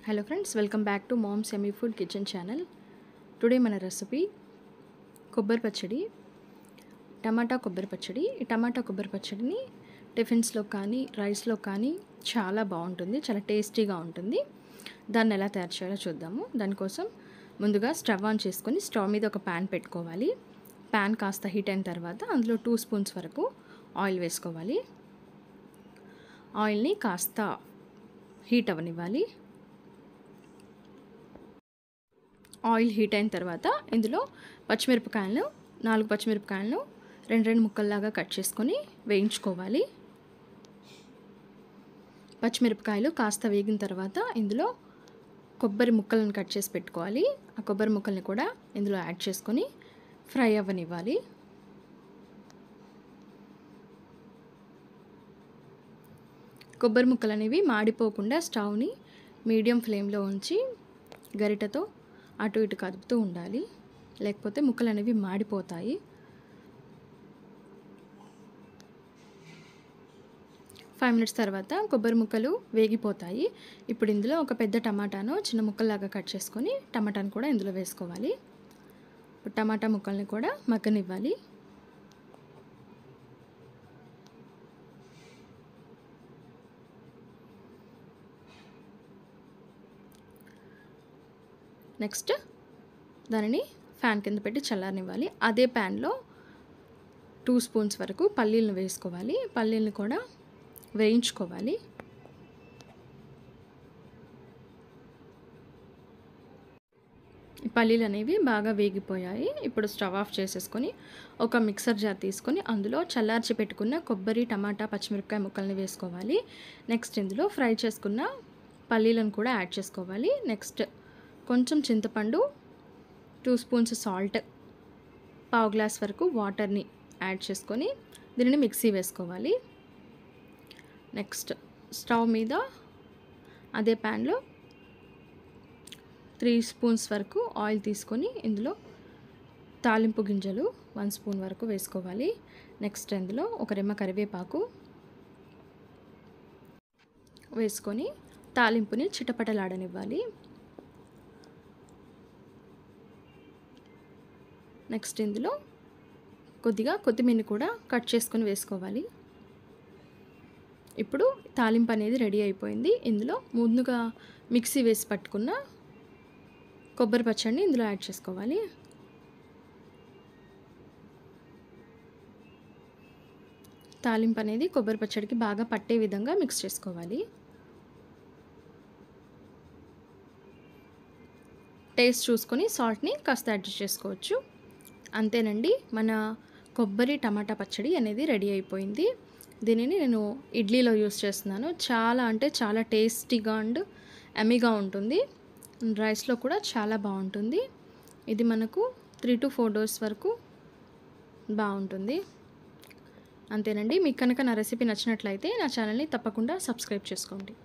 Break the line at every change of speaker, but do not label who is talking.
Hello friends, welcome back to Mom's Yummyfood kitchen channel. Today మన recipe కొబ్బరి పచ్చడి, టమాటా కొబ్బరి పచ్చడి. ఈ టమాటా కొబ్బరి పచ్చడిని టిఫిన్స్లో కానీ రైస్లో కానీ చాలా బాగుంటుంది, చాలా టేస్టీగా ఉంటుంది. దాన్ని ఎలా తయారు చేయాలో చూద్దాము. దానికోసం ముందుగా స్టవ్ ఆన్ చేసుకొని స్టవ్ మీద ఒక ప్యాన్ పెట్టుకోవాలి. ప్యాన్ కాస్త హీట్ అయిన తర్వాత అందులో 2 స్పూన్స్ వరకు ఆయిల్ వేసుకోవాలి. ఆయిల్ని కాస్త హీట్ అవ్వనివ్వాలి. ఆయిల్ హీట్ అయిన తర్వాత ఇందులో పచ్చిమిరపకాయలను 4 పచ్చిమిరపకాయలను రెండు ముక్కల్లాగా కట్ చేసుకొని వేయించుకోవాలి. పచ్చిమిరపకాయలు కాస్త వేగిన తర్వాత ఇందులో కొబ్బరి ముక్కలను కట్ చేసి పెట్టుకోవాలి. ఆ కొబ్బరి ముక్కల్ని కూడా ఇందులో యాడ్ చేసుకొని ఫ్రై అవ్వనివ్వాలి. కొబ్బరి ముక్కలు అనేవి మాడిపోకుండా స్టవ్ని మీడియం ఫ్లేమ్లో ఉంచి గరిటెతో అటు ఇటు కదుపుతూ ఉండాలి, లేకపోతే ముక్కలు అనేవి మాడిపోతాయి. 5 మినిట్స్ తర్వాత కొబ్బరి ముక్కలు వేగిపోతాయి. ఇప్పుడు ఇందులో ఒక పెద్ద టమాటాను చిన్న ముక్కల్లాగా కట్ చేసుకొని టమాటాను కూడా ఇందులో వేసుకోవాలి. ఇప్పుడు టమాటా ముక్కల్ని కూడా మగ్గనివ్వాలి. నెక్స్ట్ దానిని ఫ్యాన్ కింద పెట్టి చల్లారనివ్వాలి. అదే ప్యాన్లో 2 స్పూన్స్ వరకు పల్లీలను వేసుకోవాలి. పల్లీలను కూడా వేయించుకోవాలి. ఈ పల్లీలు అనేవి బాగా వేగిపోయాయి. ఇప్పుడు స్టవ్ ఆఫ్ చేసేసుకొని ఒక మిక్సర్ జార్ తీసుకొని అందులో చల్లార్చి పెట్టుకున్న కొబ్బరి, టమాటా, పచ్చిమిరపకాయ ముక్కల్ని వేసుకోవాలి. నెక్స్ట్ ఇందులో ఫ్రై చేసుకున్న పల్లీలను కూడా యాడ్ చేసుకోవాలి. నెక్స్ట్ కొంచెం చింతపండు, 2 స్పూన్స్ సాల్ట్, పావు గ్లాస్ వరకు వాటర్ని యాడ్ చేసుకొని దీనిని మిక్సీ వేసుకోవాలి. నెక్స్ట్ స్టవ్ మీద అదే ప్యాన్లో 3 స్పూన్స్ వరకు ఆయిల్ తీసుకొని ఇందులో తాలింపు గింజలు 1 స్పూన్ వరకు వేసుకోవాలి. నెక్స్ట్ ఇందులో ఒక రెమ్మ కరివేపాకు వేసుకొని తాలింపుని చిటపటలాడనివ్వాలి. నెక్స్ట్ ఇందులో కొద్దిగా కొత్తిమీర కూడా కట్ చేసుకొని వేసుకోవాలి. ఇప్పుడు తాలింపు అనేది రెడీ అయిపోయింది. ఇందులో ముందుగా మిక్సీ వేసి పట్టుకున్న కొబ్బరి పచ్చడిని ఇందులో యాడ్ చేసుకోవాలి. తాలింపు అనేది కొబ్బరి పచ్చడికి బాగా పట్టే విధంగా మిక్స్ చేసుకోవాలి. టేస్ట్ చూసుకొని సాల్ట్ని కాస్త అడ్జస్ట్ చేసుకోవచ్చు. అంతేనండి, మన కొబ్బరి టమాటా పచ్చడి అనేది రెడీ అయిపోయింది. దీనిని నేను ఇడ్లీలో యూస్ చేస్తున్నాను. చాలా అంటే చాలా టేస్టీగా అండ్ యమ్మీగా ఉంటుంది. రైస్లో కూడా చాలా బాగుంటుంది. ఇది మనకు 3 to 4 డేస్ వరకు బాగుంటుంది. అంతేనండి, మీకు కనుక నా రెసిపీ నచ్చినట్లయితే నా ఛానల్ని తప్పకుండా సబ్స్క్రైబ్ చేసుకోండి.